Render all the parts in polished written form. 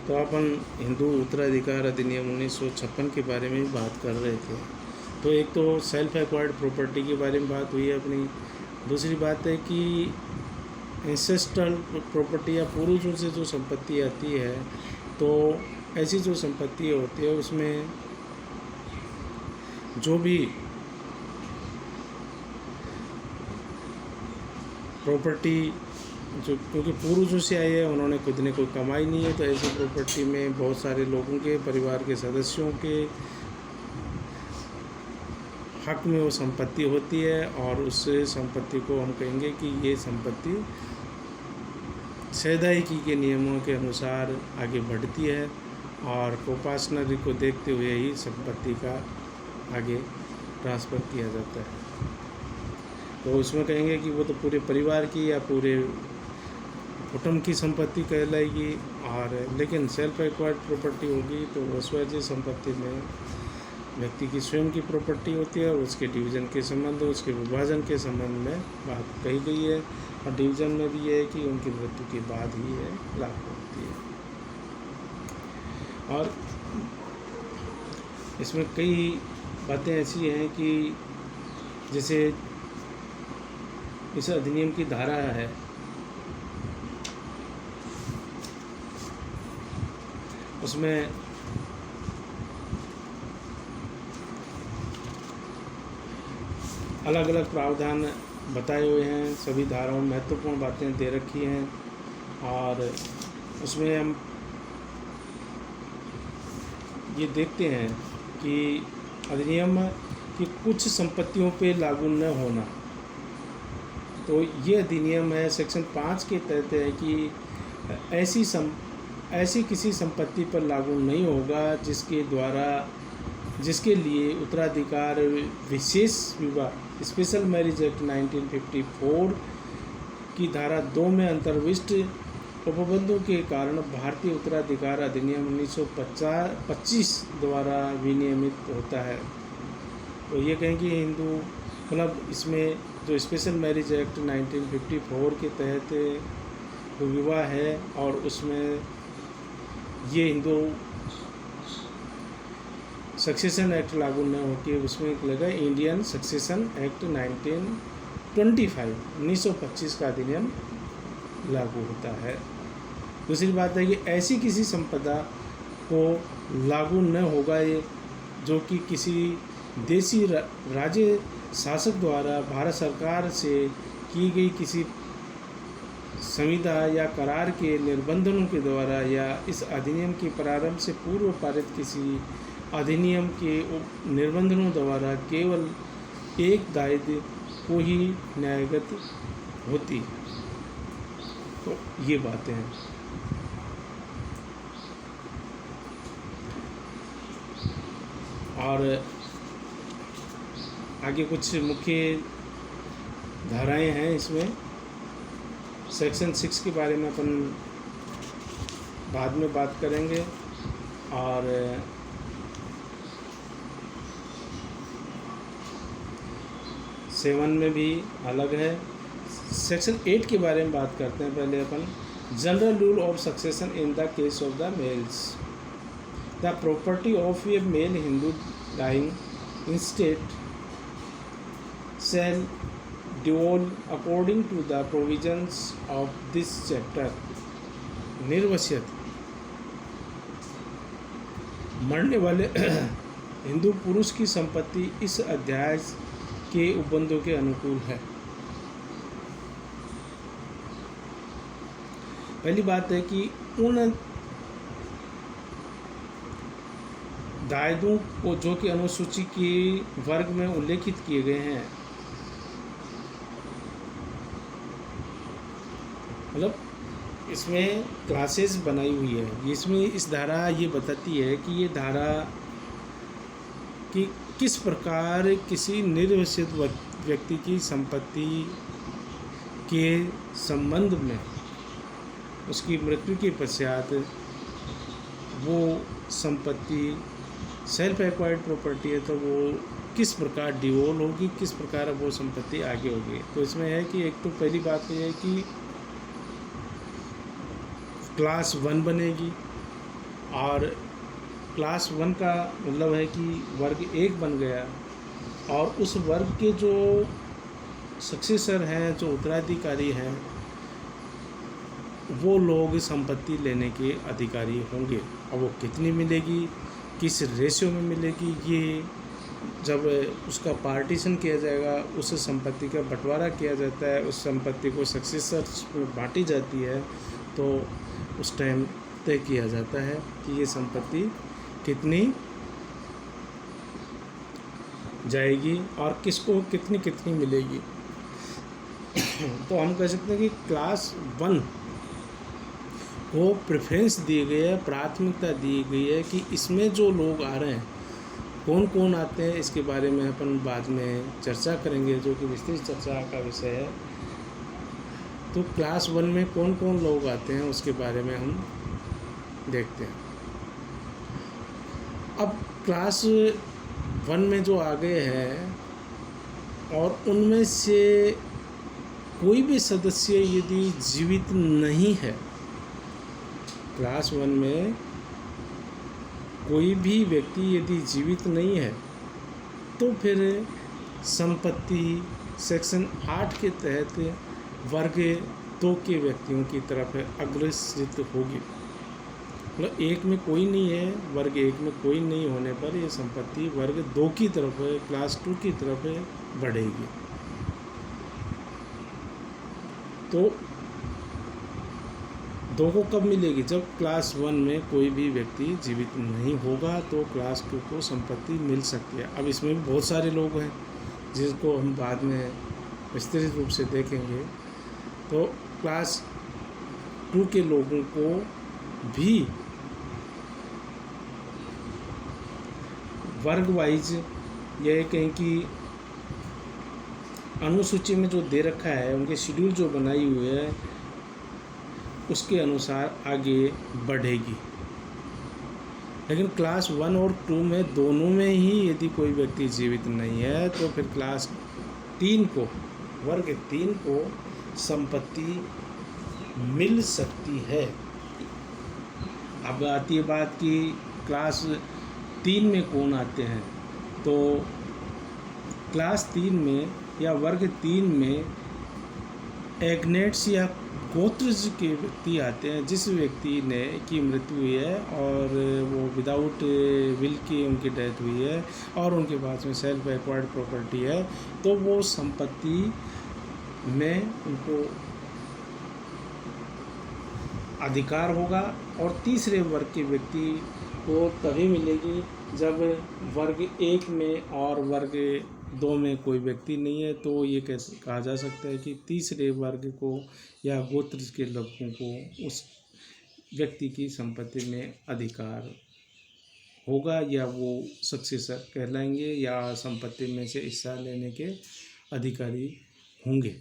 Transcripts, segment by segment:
तो अपन हिंदू उत्तराधिकार अधिनियम 1956 के बारे में बात कर रहे थे। तो एक तो सेल्फ एक्वायर्ड प्रॉपर्टी के बारे में बात हुई है अपनी। दूसरी बात है कि इंसेस्ट्रल प्रॉपर्टी या पूर्वजों से जो संपत्ति आती है, तो ऐसी जो संपत्ति होती है उसमें जो भी प्रॉपर्टी जो क्योंकि पूर्वजों से आई है, उन्होंने खुद ने कोई कमाई नहीं है, तो ऐसी प्रॉपर्टी में बहुत सारे लोगों के परिवार के सदस्यों के हक में वो संपत्ति होती है, और उस संपत्ति को हम कहेंगे कि ये संपत्ति सैदाइकी के नियमों के अनुसार आगे बढ़ती है, और प्रोपार्शनरी को देखते हुए ही संपत्ति का आगे ट्रांसफ़र किया जाता है। तो उसमें कहेंगे कि वो तो पूरे परिवार की या पूरे कुटुंब की संपत्ति कहलाएगी, और लेकिन सेल्फ एक्वायर्ड प्रॉपर्टी होगी तो वो स्वैच्छिक संपत्ति में व्यक्ति की स्वयं की प्रॉपर्टी होती है, और उसके डिवीज़न के संबंध, उसके विभाजन के संबंध में बात कही गई है। और डिवीज़न में भी ये है कि उनकी मृत्यु के बाद ही ये लागू होती है। और इसमें कई बातें ऐसी हैं कि जैसे इस अधिनियम की धारा है, उसमें अलग अलग प्रावधान बताए हुए हैं, सभी धाराओं में महत्वपूर्ण बातें दे रखी हैं, और उसमें हम ये देखते हैं कि अधिनियम की कुछ संपत्तियों पे लागू न होना। तो ये अधिनियम है सेक्शन 5 के तहत है कि ऐसी किसी संपत्ति पर लागू नहीं होगा जिसके लिए उत्तराधिकार विशेष विवाह स्पेशल मैरिज एक्ट 1954 की धारा 2 में अंतर्विष्ट उपबंधों के कारण भारतीय उत्तराधिकार अधिनियम 1925 द्वारा विनियमित होता है। तो ये कहेंगे हिंदू मतलब इसमें जो स्पेशल मैरिज एक्ट 1954 के तहत जो विवाह है, और उसमें ये हिंदू सक्सेशन एक्ट लागू न होकर उसमें लगा इंडियन सक्सेशन एक्ट 1925 का अधिनियम लागू होता है। दूसरी बात है कि ऐसी किसी संपदा को लागू न होगा ये जो कि किसी देशी राज्य शासक द्वारा भारत सरकार से की गई किसी संविदा या करार के निर्बंधनों के द्वारा, या इस अधिनियम के प्रारंभ से पूर्व पारित किसी अधिनियम के निर्बंधनों द्वारा केवल एक दायित्व को ही न्यायगत होती। तो ये बातें हैं। और आगे कुछ मुख्य धाराएं हैं इसमें। सेक्शन 6 के बारे में अपन बाद में बात करेंगे, और सेवन में भी अलग है। सेक्शन 8 के बारे में बात करते हैं पहले अपन। General rule of succession in the case of the males, the property of a male Hindu dying intestate shall devolve according to the provisions of this chapter। निर्वसित मरने वाले हिंदू पुरुष की संपत्ति इस अध्याय के उपबंधों के अनुकूल है। पहली बात है कि उन दायित्वों को जो कि अनुसूची के वर्ग में उल्लेखित किए गए हैं, मतलब इसमें क्लासेस बनाई हुई है। इसमें इस धारा ये बताती है कि ये धारा कि किस प्रकार किसी निर्वसित व्यक्ति की संपत्ति के संबंध में उसकी मृत्यु के पश्चात वो संपत्ति सेल्फ एक्वायर्ड प्रॉपर्टी है, तो वो किस प्रकार डिवोल्व होगी, किस प्रकार वो संपत्ति आगे होगी। तो इसमें है कि एक तो पहली बात ये है कि क्लास 1 बनेगी, और क्लास 1 का मतलब है कि वर्ग 1 बन गया, और उस वर्ग के जो सक्सेसर हैं, जो उत्तराधिकारी हैं, वो लोग संपत्ति लेने के अधिकारी होंगे। अब वो कितनी मिलेगी, किस रेशियो में मिलेगी, ये जब उसका पार्टीशन किया जाएगा, उस संपत्ति का बंटवारा किया जाता है, उस संपत्ति को सक्सेसर्स में बांटी जाती है, तो उस टाइम तय किया जाता है कि ये संपत्ति कितनी जाएगी और किसको कितनी कितनी मिलेगी। तो हम कह सकते हैं कि क्लास 1 को प्रेफरेंस दी गई है, प्राथमिकता दी गई है कि इसमें जो लोग आ रहे हैं, कौन कौन आते हैं, इसके बारे में अपन बाद में चर्चा करेंगे, जो कि विस्तृत चर्चा का विषय है। तो क्लास 1 में कौन कौन लोग आते हैं उसके बारे में हम देखते हैं। अब क्लास 1 में जो आ गए हैं, और उनमें से कोई भी सदस्य यदि जीवित नहीं है, क्लास 1 में कोई भी व्यक्ति यदि जीवित नहीं है, तो फिर संपत्ति सेक्शन 8 के तहत वर्ग 2 के व्यक्तियों की तरफ अग्रसित होगी। मतलब 1 में कोई नहीं है, वर्ग 1 में कोई नहीं होने पर यह संपत्ति वर्ग 2 की तरफ, क्लास 2 की तरफ बढ़ेगी। तो 2 को कब मिलेगी, जब क्लास 1 में कोई भी व्यक्ति जीवित नहीं होगा, तो क्लास 2 को संपत्ति मिल सकती है। अब इसमें भी बहुत सारे लोग हैं जिसको हम बाद में विस्तृत रूप से देखेंगे। तो क्लास 2 के लोगों को भी वर्ग वाइज, यह कहें कि अनुसूची में जो दे रखा है, उनके शेड्यूल जो बनाई हुई है, उसके अनुसार आगे बढ़ेगी। लेकिन क्लास 1 और 2 में दोनों में ही यदि कोई व्यक्ति जीवित नहीं है, तो फिर क्लास 3 को, वर्ग 3 को संपत्ति मिल सकती है। अब आती है बात कि क्लास 3 में कौन आते हैं। तो क्लास 3 में या वर्ग 3 में एग्नेट्स या गोत्रज के व्यक्ति आते हैं, जिस व्यक्ति ने की मृत्यु हुई है और वो विदाउट विल की उनकी डेथ हुई है और उनके पास में सेल्फ एक्वायर्ड प्रॉपर्टी है, तो वो संपत्ति में उनको अधिकार होगा। और तीसरे वर्ग के व्यक्ति को तभी मिलेगी जब वर्ग 1 में और वर्ग 2 में कोई व्यक्ति नहीं है। तो ये कैसे कहा जा सकता है कि तीसरे वर्ग को या गोत्र के लोगों को उस व्यक्ति की संपत्ति में अधिकार होगा, या वो सक्सेसर कहलाएंगे, या संपत्ति में से हिस्सा लेने के अधिकारी होंगे।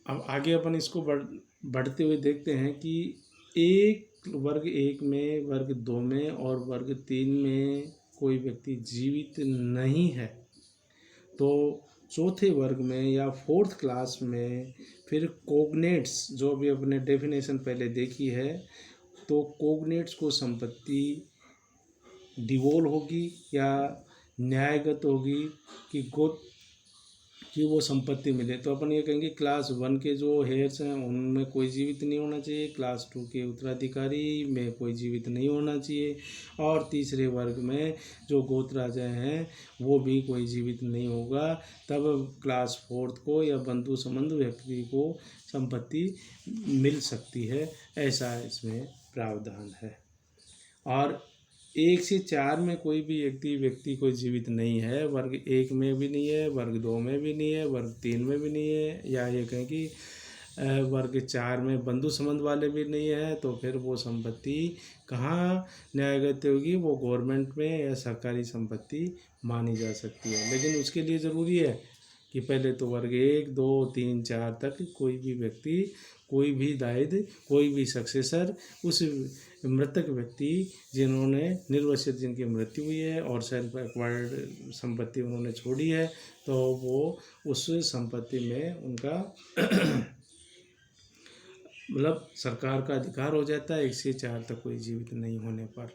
अब आगे अपन इसको बढ़ते हुए देखते हैं कि वर्ग 1 में, वर्ग 2 में और वर्ग 3 में कोई व्यक्ति जीवित नहीं है, तो चौथे वर्ग में या 4th क्लास में फिर कोग्नेट्स, जो भी अपने डेफिनेशन पहले देखी है, तो कोग्नेट्स को संपत्ति डिवोल होगी या न्यायगत होगी कि वो संपत्ति मिले। तो अपन ये कहेंगे क्लास 1 के जो हेयर्स हैं उनमें कोई जीवित नहीं होना चाहिए, क्लास 2 के उत्तराधिकारी में कोई जीवित नहीं होना चाहिए, और तीसरे वर्ग में जो गोत्राजय हैं वो भी कोई जीवित नहीं होगा। तब क्लास 4th को या बंधु संबंध व्यक्ति को संपत्ति मिल सकती है, ऐसा इसमें प्रावधान है। और 1 से 4 में कोई भी व्यक्ति कोई जीवित नहीं है, वर्ग 1 में भी नहीं है, वर्ग 2 में भी नहीं है, वर्ग 3 में भी नहीं है, या ये कहें कि वर्ग 4 में बंधु संबंध वाले भी नहीं है, तो फिर वो संपत्ति कहाँ न्यायगत होगी, वो गवर्नमेंट में या सरकारी संपत्ति मानी जा सकती है। लेकिन उसके लिए ज़रूरी है कि पहले तो वर्ग 1, 2, 3, 4 तक कोई भी व्यक्ति, कोई भी दायित्व, कोई भी सक्सेसर उस मृतक व्यक्ति जिन्होंने निर्वसित, जिनकी मृत्यु हुई है और सेल्फ एक्वायर्ड संपत्ति उन्होंने छोड़ी है, तो वो उस संपत्ति में उनका मतलब सरकार का अधिकार हो जाता है 1 से 4 तक कोई जीवित नहीं होने पर।